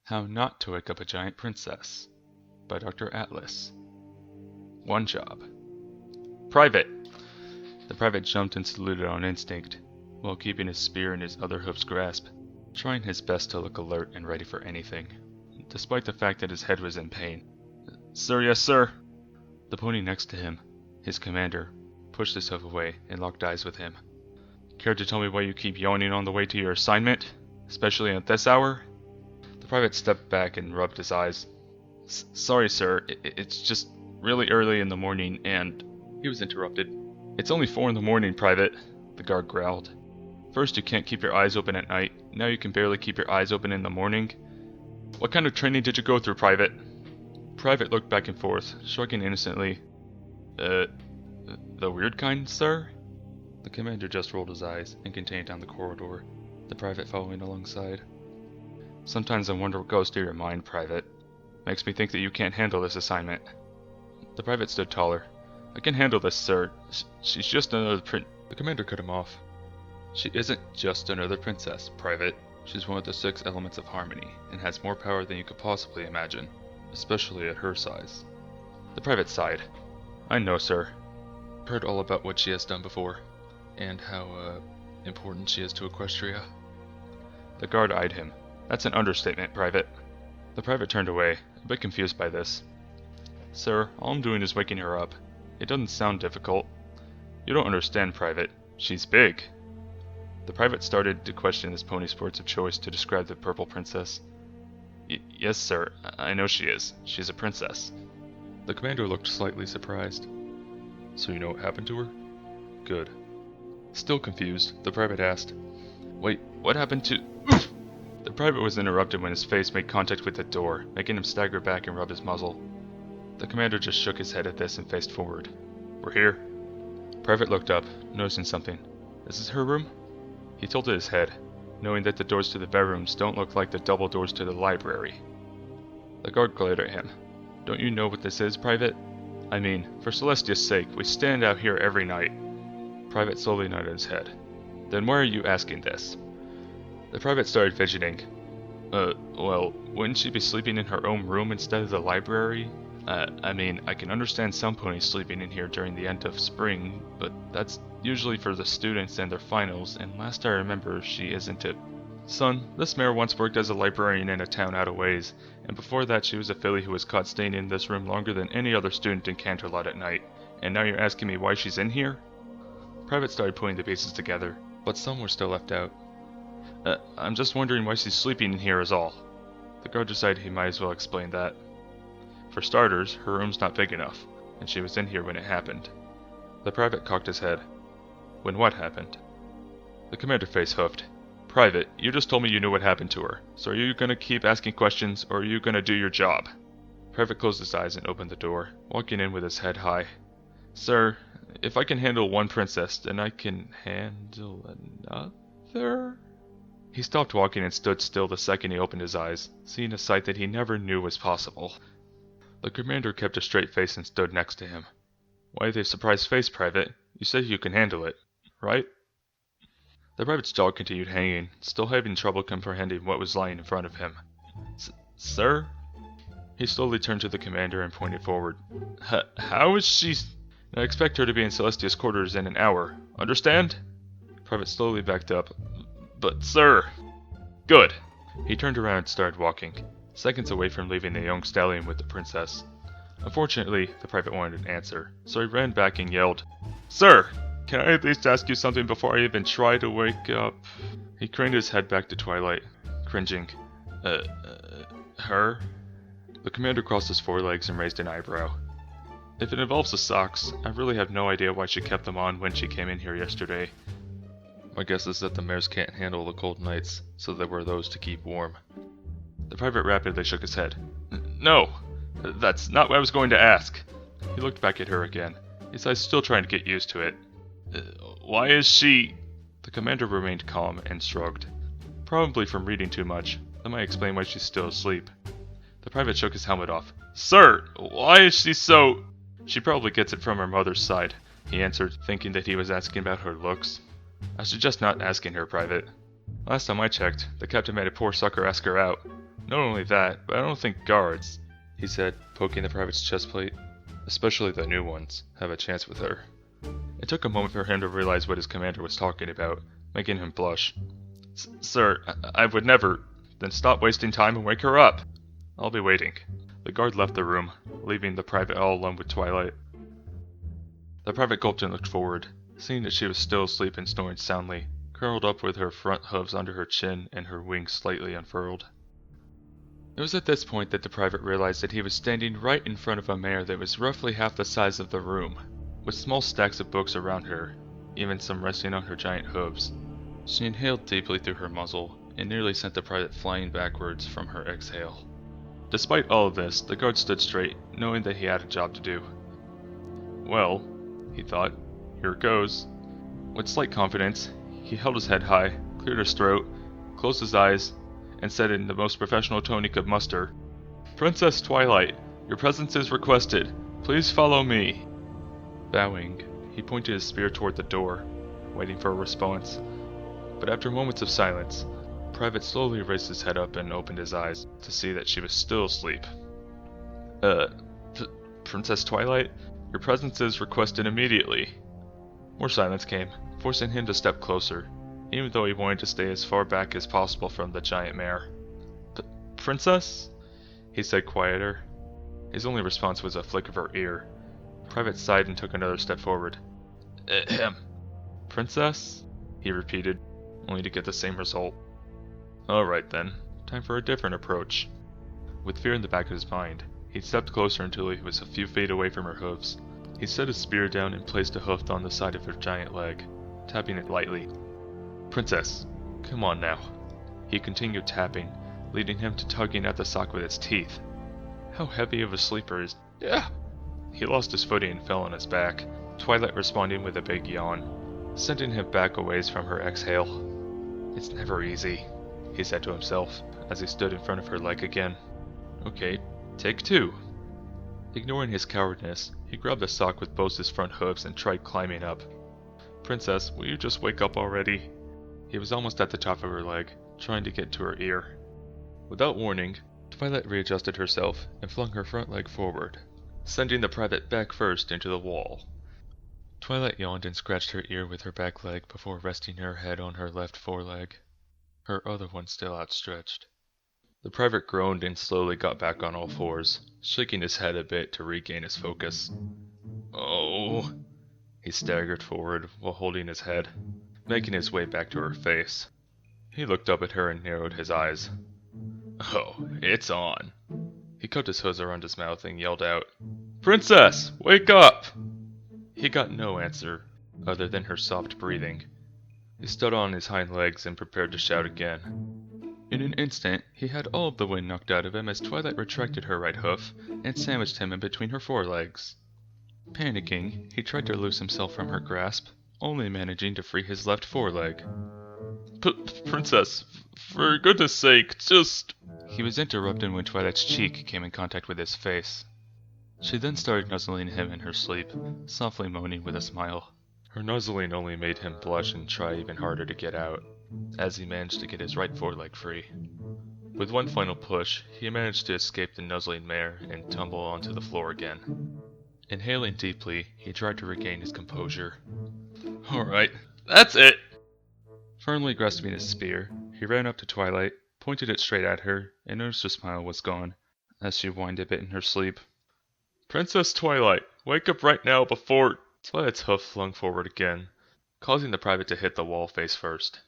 How Not to Wake Up a Giant Princess by Dr. Atlas. One job. Private! The private jumped and saluted on instinct, while keeping his spear in his other hoof's grasp, trying his best to look alert and ready for anything, despite the fact that his head was in pain. Sir, yes sir! The pony next to him, his commander, pushed his hoof away and locked eyes with him. Care to tell me why you keep yawning on the way to your assignment, especially at this hour? The private stepped back and rubbed his eyes. Sorry, sir, it's just really early in the morning and... He was interrupted. It's only 4 in the morning, Private, the guard growled. First you can't keep your eyes open at night, now you can barely keep your eyes open in the morning. What kind of training did you go through, Private? Private looked back and forth, shrugging innocently. The weird kind, sir? The commander just rolled his eyes and continued down the corridor, the private following alongside. Sometimes I wonder what goes through your mind, Private. Makes me think that you can't handle this assignment. The private stood taller. I can handle this, sir. She's just another The commander cut him off. She isn't just another princess, Private. She's one of the 6 elements of harmony, and has more power than you could possibly imagine, especially at her size. The private sighed. I know, sir. Heard all about what she has done before, and how, important she is to Equestria. The guard eyed him. That's an understatement, Private. The private turned away, a bit confused by this. Sir, all I'm doing is waking her up. It doesn't sound difficult. You don't understand, Private. She's big. The private started to question his pony sports of choice to describe the purple princess. Yes, sir, I know she is. She's a princess. The commander looked slightly surprised. So you know what happened to her? Good. Still confused, the private asked, Wait, what happened to... Oof! The private was interrupted when his face made contact with the door, making him stagger back and rub his muzzle. The commander just shook his head at this and faced forward. We're here. Private looked up, noticing something. This is her room? He tilted his head, knowing that the doors to the bedrooms don't look like the double doors to the library. The guard glared at him. Don't you know what this is, Private? I mean, for Celestia's sake, we stand out here every night. Private slowly nodded his head. Then why are you asking this? The private started fidgeting. Well, wouldn't she be sleeping in her own room instead of the library? I mean, I can understand some ponies sleeping in here during the end of spring, but that's usually for the students and their finals, and last I remember, she isn't it. Son, this mare once worked as a librarian in a town out of ways, and before that she was a filly who was caught staying in this room longer than any other student in Canterlot at night, and now you're asking me why she's in here? Private started putting the pieces together, but some were still left out. I'm just wondering why she's sleeping in here is all. The guard decided he might as well explain that. For starters, her room's not big enough, and she was in here when it happened. The private cocked his head. When what happened? The commander face hoofed. Private, you just told me you knew what happened to her, so are you gonna keep asking questions, or are you gonna do your job? Private closed his eyes and opened the door, walking in with his head high. Sir, if I can handle one princess, then I can handle another? He stopped walking and stood still the second he opened his eyes, seeing a sight that he never knew was possible. The commander kept a straight face and stood next to him. Why the surprised face, Private? You said you can handle it, right? The private's jaw continued hanging, still having trouble comprehending what was lying in front of him. Sir? He slowly turned to the commander and pointed forward. How is she... I expect her to be in Celestia's quarters in an hour. Understand? Private slowly backed up. But, sir... Good. He turned around and started walking, seconds away from leaving the young stallion with the princess. Unfortunately, the private wanted an answer, so he ran back and yelled, Sir! Can I at least ask you something before I even try to wake up? He craned his head back to Twilight, cringing. Her? The commander crossed his forelegs and raised an eyebrow. If it involves the socks, I really have no idea why she kept them on when she came in here yesterday. My guess is that the mares can't handle the cold nights, so they wear those to keep warm. The private rapidly shook his head. No! That's not what I was going to ask. He looked back at her again, his eyes still trying to get used to it. Why is she... The commander remained calm and shrugged. Probably from reading too much. That might explain why she's still asleep. The private shook his helmet off. Sir, why is she so... She probably gets it from her mother's side, he answered, thinking that he was asking about her looks. I suggest not asking her, Private. Last time I checked, the captain made a poor sucker ask her out. Not only that, but I don't think guards, he said, poking the private's chest plate, especially the new ones, have a chance with her. It took a moment for him to realize what his commander was talking about, making him blush. Sir, I would never. Then stop wasting time and wake her up. I'll be waiting. The guard left the room, leaving the private all alone with Twilight. The private gulped and looked forward, seeing that she was still asleep and snoring soundly, curled up with her front hooves under her chin and her wings slightly unfurled. It was at this point that the private realized that he was standing right in front of a mare that was roughly half the size of the room, with small stacks of books around her, even some resting on her giant hooves. She inhaled deeply through her muzzle, and nearly sent the private flying backwards from her exhale. Despite all of this, the guard stood straight, knowing that he had a job to do. Well, he thought, here it goes. With slight confidence, he held his head high, cleared his throat, closed his eyes, and said in the most professional tone he could muster, "Princess Twilight, your presence is requested. Please follow me." Bowing, he pointed his spear toward the door, waiting for a response. But after moments of silence, Private slowly raised his head up and opened his eyes to see that she was still asleep. Princess Twilight, your presence is requested immediately." More silence came, forcing him to step closer, even though he wanted to stay as far back as possible from the giant mare. "Princess?" he said quieter. His only response was a flick of her ear. Private sighed and took another step forward. "Ahem. Princess?" he repeated, only to get the same result. Alright then, time for a different approach. With fear in the back of his mind, he stepped closer until he was a few feet away from her hooves. He set his spear down and placed a hoof on the side of her giant leg, tapping it lightly. "Princess, come on now." He continued tapping, leading him to tugging at the sock with his teeth. How heavy of a sleeper is... Yeah! He lost his footing and fell on his back, Twilight responding with a big yawn, sending him back a ways from her exhale. "It's never easy," he said to himself, as he stood in front of her leg again. "Okay, take two." Ignoring his cowardness, he grabbed the sock with both his front hooves and tried climbing up. "Princess, will you just wake up already?" He was almost at the top of her leg, trying to get to her ear. Without warning, Twilight readjusted herself and flung her front leg forward, sending the private back first into the wall. Twilight yawned and scratched her ear with her back leg before resting her head on her left foreleg, her other one still outstretched. The private groaned and slowly got back on all fours, shaking his head a bit to regain his focus. "Oh," he staggered forward while holding his head, making his way back to her face. He looked up at her and narrowed his eyes. "Oh, it's on." He cupped his hooves around his mouth and yelled out, "Princess, wake up!" He got no answer, other than her soft breathing. He stood on his hind legs and prepared to shout again. In an instant, he had all of the wind knocked out of him as Twilight retracted her right hoof and sandwiched him in between her forelegs. Panicking, he tried to loose himself from her grasp, only managing to free his left foreleg. Princess, for goodness sake, just..." He was interrupted when Twilight's cheek came in contact with his face. She then started nuzzling him in her sleep, softly moaning with a smile. Her nuzzling only made him blush and try even harder to get out, as he managed to get his right foreleg free. With one final push, he managed to escape the nuzzling mare and tumble onto the floor again. Inhaling deeply, he tried to regain his composure. "Alright, that's it!" Firmly grasping his spear, he ran up to Twilight, pointed it straight at her, and noticed her smile was gone, as she whined a bit in her sleep. "Princess Twilight, wake up right now before..." Twilight's hoof flung forward again, causing the private to hit the wall face first.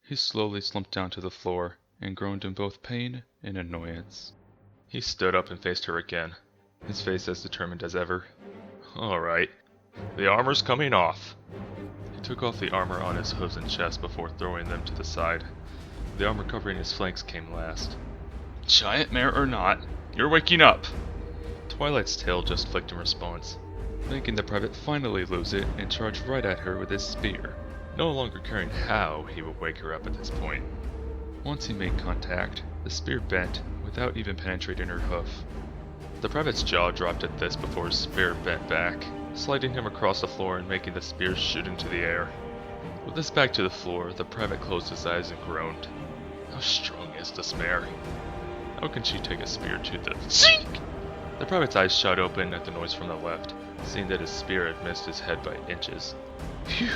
He slowly slumped down to the floor and groaned in both pain and annoyance. He stood up and faced her again, his face as determined as ever. "Alright, the armor's coming off." He took off the armor on his hooves and chest before throwing them to the side. The armor covering his flanks came last. "Giant mare or not, you're waking up!" Twilight's tail just flicked in response, making the private finally lose it and charge right at her with his spear, no longer caring how he would wake her up at this point. Once he made contact, the spear bent without even penetrating her hoof. The private's jaw dropped at this before his spear bent back, sliding him across the floor and making the spear shoot into the air. With his back to the floor, the private closed his eyes and groaned. How strong is this mare? How can she take a spear to the sink? The private's eyes shot open at the noise from the left, seeing that his spear had missed his head by inches. Phew!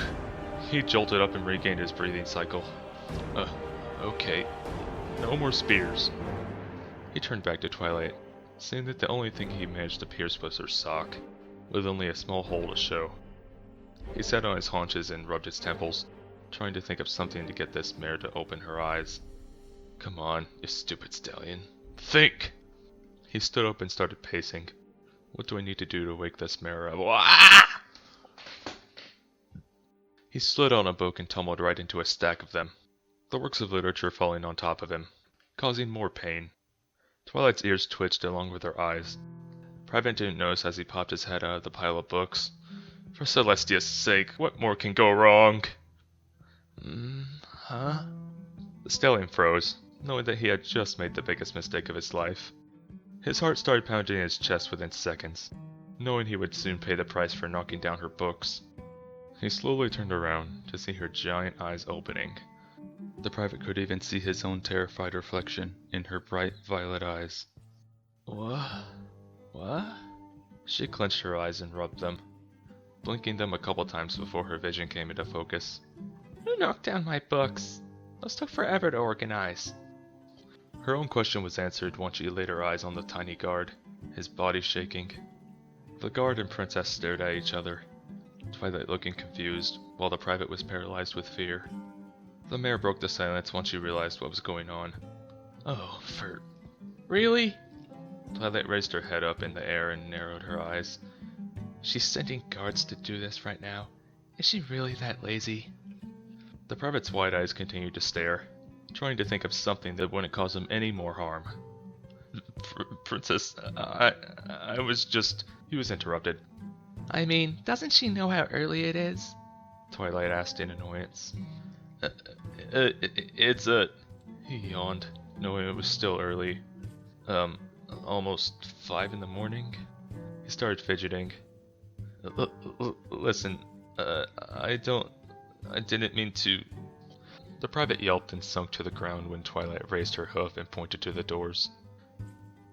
He jolted up and regained his breathing cycle. Okay. No more spears. He turned back to Twilight, seeing that the only thing he managed to pierce was her sock, with only a small hole to show. He sat on his haunches and rubbed his temples, trying to think of something to get this mare to open her eyes. Come on, you stupid stallion. Think! He stood up and started pacing. What do I need to do to wake this mare up? Ah! He slid on a book and tumbled right into a stack of them, the works of literature falling on top of him, causing more pain. Twilight's ears twitched along with her eyes. Private didn't notice as he popped his head out of the pile of books. For Celestia's sake, what more can go wrong? Huh? The stallion froze, knowing that he had just made the biggest mistake of his life. His heart started pounding in his chest within seconds, knowing he would soon pay the price for knocking down her books. He slowly turned around to see her giant eyes opening. The private could even see his own terrified reflection in her bright violet eyes. What? She clenched her eyes and rubbed them, blinking them a couple times before her vision came into focus. Who knocked down my books? Those took forever to organize. Her own question was answered once she laid her eyes on the tiny guard, his body shaking. The guard and princess stared at each other, Twilight looking confused, while the private was paralyzed with fear. The mare broke the silence once she realized what was going on. Really? Twilight raised her head up in the air and narrowed her eyes. She's sending guards to do this right now. Is she really that lazy? The private's wide eyes continued to stare, trying to think of something that wouldn't cause him any more harm. Princess, I was just... He was interrupted. I mean, doesn't she know how early it is? Twilight asked in annoyance. He yawned, knowing it was still early. Almost 5 in the morning? He started fidgeting. Listen, I didn't mean to... The private yelped and sunk to the ground when Twilight raised her hoof and pointed to the doors.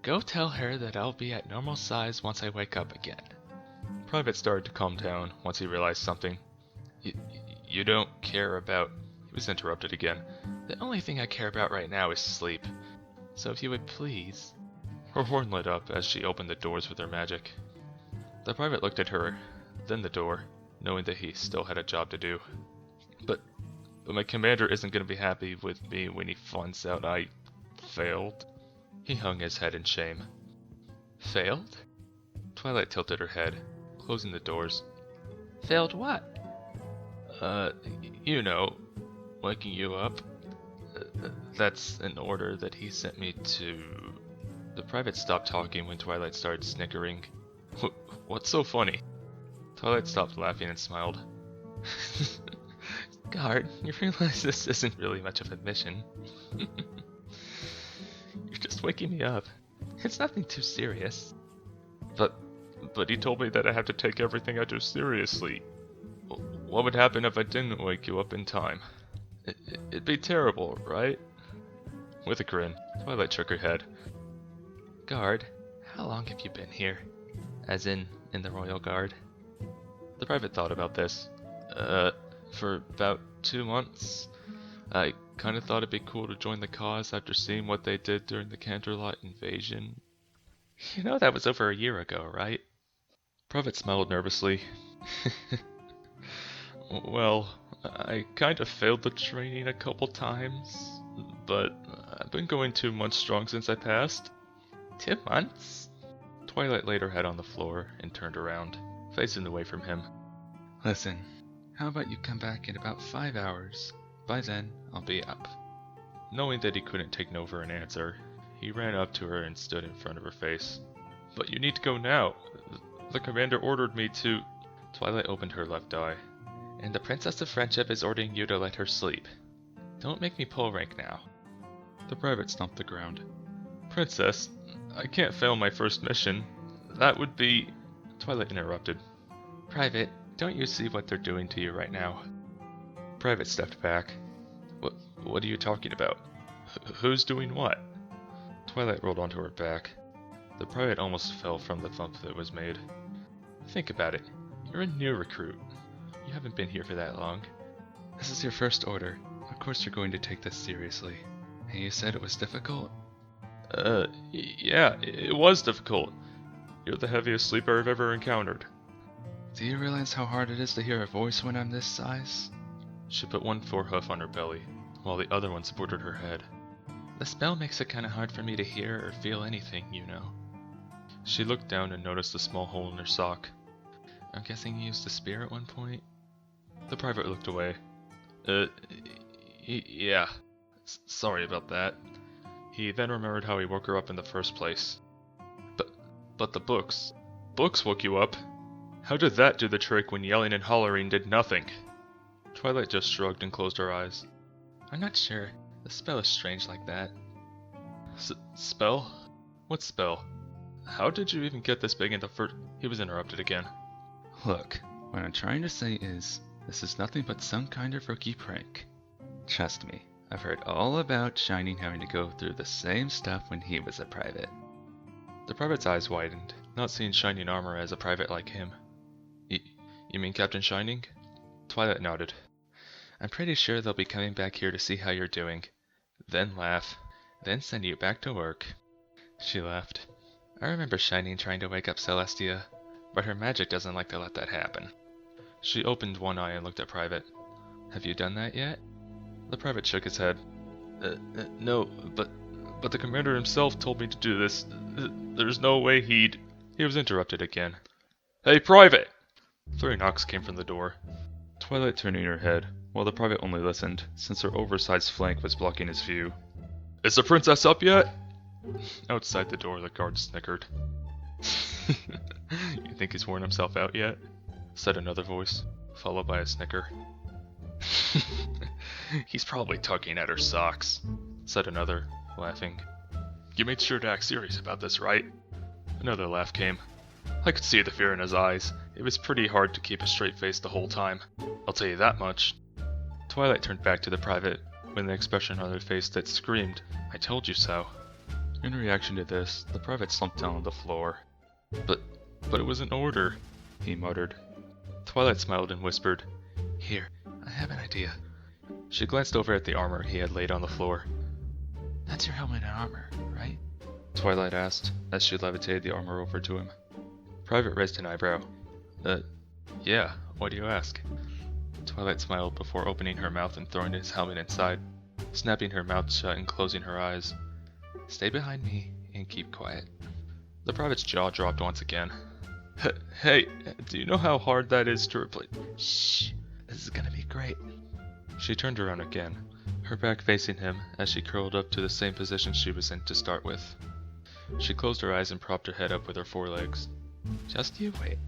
Go tell her that I'll be at normal size once I wake up again. Private started to calm down once he realized something. You don't care about... He was interrupted again. The only thing I care about right now is sleep. So if you would please... Her horn lit up as she opened the doors with her magic. The private looked at her, then the door, knowing that he still had a job to do. But my commander isn't going to be happy with me when he finds out I failed. He hung his head in shame. Failed? Twilight tilted her head, closing the doors. Failed what? Waking you up. That's an order that he sent me to... The private stopped talking when Twilight started snickering. What's so funny? Twilight stopped laughing and smiled. Guard, you realize this isn't really much of a mission. You're just waking me up. It's nothing too serious. But he told me that I have to take everything I do seriously. What would happen if I didn't wake you up in time? It'd be terrible, right? With a grin, Twilight shook her head. Guard, how long have you been here? As in the Royal Guard? The private thought about this. For about 2 months. I kinda thought it'd be cool to join the cause after seeing what they did during the Canterlot invasion. You know that was over a year ago, right? Private smiled nervously. Well, I kinda failed the training a couple times, but I've been going 2 months strong since I passed. 2 months? Twilight laid her head on the floor and turned around, facing away from him. Listen, how about you come back in about 5 hours? By then, I'll be up. Knowing that he couldn't take no for an answer, he ran up to her and stood in front of her face. But you need to go now. The commander ordered me to... Twilight opened her left eye. And the Princess of Friendship is ordering you to let her sleep. Don't make me pull rank now. The private stomped the ground. Princess, I can't fail my first mission. That would be... Twilight interrupted. Private, don't you see what they're doing to you right now? Private stepped back. What are you talking about? Who's doing what? Twilight rolled onto her back. The private almost fell from the thump that was made. Think about it. You're a new recruit. You haven't been here for that long. This is your first order. Of course you're going to take this seriously. And you said it was difficult? Yeah, it was difficult. You're the heaviest sleeper I've ever encountered. Do you realize how hard it is to hear a voice when I'm this size? She put one forehoof on her belly, while the other one supported her head. The spell makes it kinda hard for me to hear or feel anything, you know. She looked down and noticed a small hole in her sock. I'm guessing you used a spear at one point? The private looked away. Yeah. Sorry about that. He then remembered how he woke her up in the first place. But the books. Books woke you up? How did that do the trick when yelling and hollering did nothing? Twilight just shrugged and closed her eyes. I'm not sure. The spell is strange like that. Spell? What spell? How did you even get this big in the first... He was interrupted again. Look, what I'm trying to say is, this is nothing but some kind of rookie prank. Trust me, I've heard all about Shining having to go through the same stuff when he was a private. The private's eyes widened, not seeing Shining armor as a private like him. You mean Captain Shining? Twilight nodded. I'm pretty sure they'll be coming back here to see how you're doing. Then laugh. Then send you back to work. She laughed. I remember Shining trying to wake up Celestia, but her magic doesn't like to let that happen. She opened one eye and looked at Private. Have you done that yet? The Private shook his head. No, but the commander himself told me to do this. There's no way he'd... He was interrupted again. Hey, Private! 3 knocks came from the door. Twilight turning her head, while the Private only listened, since her oversized flank was blocking his view. Is the princess up yet? Outside the door, the guard snickered. You think he's worn himself out yet? Said another voice, followed by a snicker. He's probably tugging at her socks, said another, laughing. You made sure to act serious about this, right? Another laugh came. I could see the fear in his eyes. It was pretty hard to keep a straight face the whole time. I'll tell you that much. Twilight turned back to the private, with an expression on her face that screamed, I told you so. In reaction to this, the private slumped down on the floor. But it was an order, he muttered. Twilight smiled and whispered, Here, I have an idea. She glanced over at the armor he had laid on the floor. That's your helmet and armor, right? Twilight asked, as she levitated the armor over to him. Private raised an eyebrow. Yeah, why do you ask? Twilight smiled before opening her mouth and throwing his helmet inside, snapping her mouth shut and closing her eyes. Stay behind me and keep quiet. The private's jaw dropped once again. Hey, do you know how hard that is to replace? Shh, this is gonna be great. She turned around again, her back facing him as she curled up to the same position she was in to start with. She closed her eyes and propped her head up with her forelegs. Just you wait.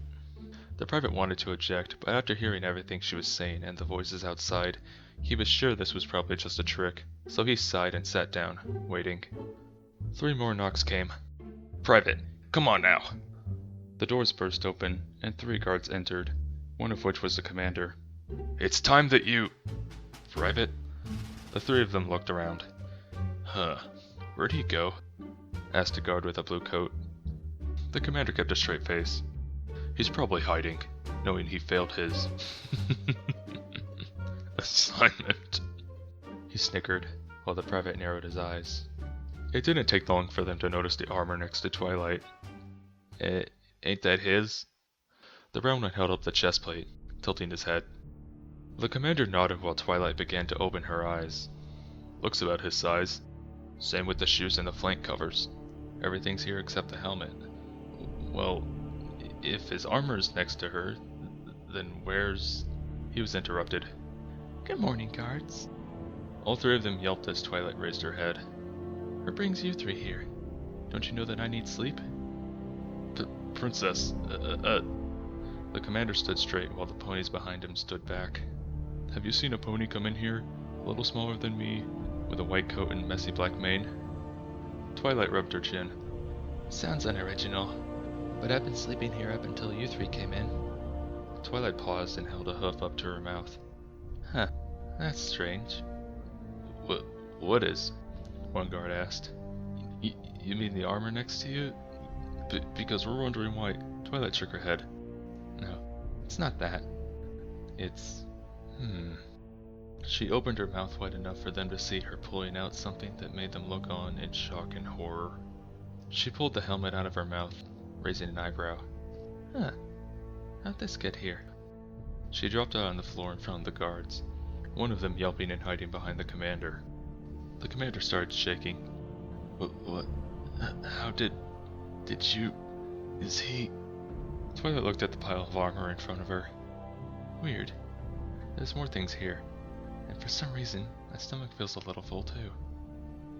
The private wanted to object, but after hearing everything she was saying and the voices outside, he was sure this was probably just a trick, so he sighed and sat down, waiting. 3 more knocks came. Private, come on now. The doors burst open, and 3 guards entered, one of which was the commander. It's time that you... Private? The 3 of them looked around. Huh, where'd he go? Asked a guard with a blue coat. The commander kept a straight face. He's probably hiding, knowing he failed his... assignment. He snickered, while the private narrowed his eyes. It didn't take long for them to notice the armor next to Twilight. Ain't that his? The brown one held up the chest plate, tilting his head. The commander nodded while Twilight began to open her eyes. Looks about his size. Same with the shoes and the flank covers. Everything's here except the helmet. Well, if his armor's next to her, then where's... He was interrupted. Good morning, guards. All 3 of them yelped as Twilight raised her head. What brings you 3 here? Don't you know that I need sleep? Princess, The commander stood straight while the ponies behind him stood back. Have you seen a pony come in here, a little smaller than me, with a white coat and messy black mane? Twilight rubbed her chin. Sounds unoriginal, but I've been sleeping here up until you 3 came in. Twilight paused and held a hoof up to her mouth. Huh, that's strange. What is? One guard asked. You mean the armor next to you? Because we're wondering why. Twilight shook her head. No, it's not that. It's... She opened her mouth wide enough for them to see her pulling out something that made them look on in shock and horror. She pulled the helmet out of her mouth, raising an eyebrow. Huh. How'd this get here? She dropped out on the floor in front of the guards, one of them yelping and hiding behind the commander. The commander started shaking. What? How did you... Is he... Twilight looked at the pile of armor in front of her. Weird. There's more things here, and for some reason, my stomach feels a little full too.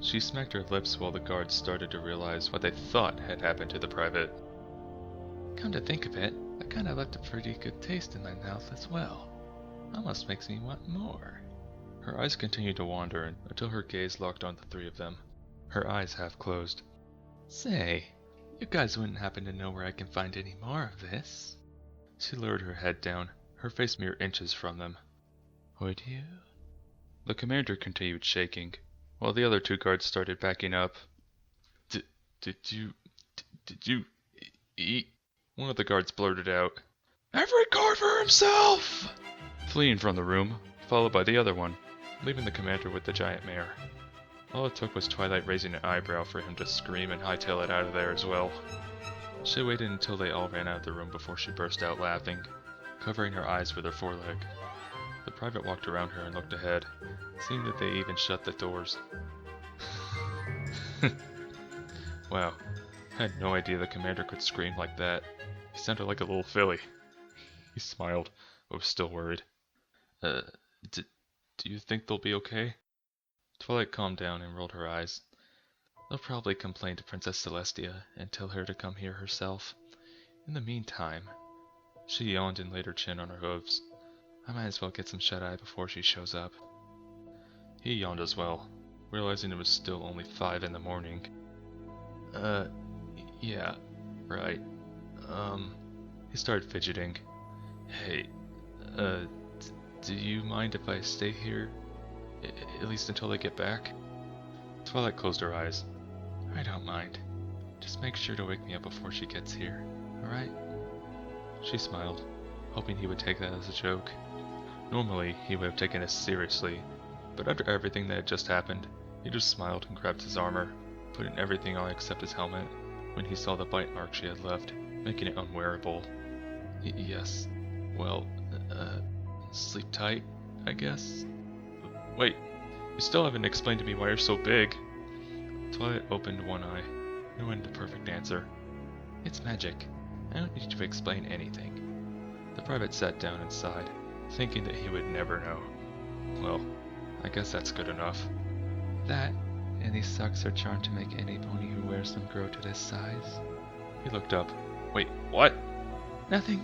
She smacked her lips while the guards started to realize what they thought had happened to the private. Come to think of it, I kinda left a pretty good taste in my mouth as well. Almost makes me want more. Her eyes continued to wander until her gaze locked on the three of them, her eyes half closed. Say, you guys wouldn't happen to know where I can find any more of this? She lowered her head down, her face mere inches from them. Would you? The commander continued shaking, while the other two guards started backing up. Did you eat? One of the guards blurted out. Every guard for himself! Fleeing from the room, followed by the other one, leaving the commander with the giant mare. All it took was Twilight raising an eyebrow for him to scream and hightail it out of there as well. She waited until they all ran out of the room before she burst out laughing, covering her eyes with her foreleg. The private walked around her and looked ahead, seeing that they even shut the doors. Wow, I had no idea the commander could scream like that. He sounded like a little filly. He smiled, but was still worried. Do you think they'll be okay? Twilight calmed down and rolled her eyes. They'll probably complain to Princess Celestia and tell her to come here herself. In the meantime, she yawned and laid her chin on her hooves. I might as well get some shut-eye before she shows up. He yawned as well, realizing it was still only 5 in the morning. Yeah, right. He started fidgeting. Hey, do you mind if I stay here? At least until they get back? Twilight closed her eyes. I don't mind. Just make sure to wake me up before she gets here, alright? She smiled, hoping he would take that as a joke. Normally, he would have taken it seriously, but after everything that had just happened, he just smiled and grabbed his armor, putting everything on except his helmet, when he saw the bite mark she had left, making it unwearable. Yes, well, sleep tight, I guess? Wait, you still haven't explained to me why you're so big. Twilight opened one eye, knowing the perfect answer. It's magic. I don't need to explain anything. The private sat down and sighed, thinking that he would never know. Well, I guess that's good enough. That, and these socks are charmed to make any pony who wears them grow to this size. He looked up. Wait, what? Nothing.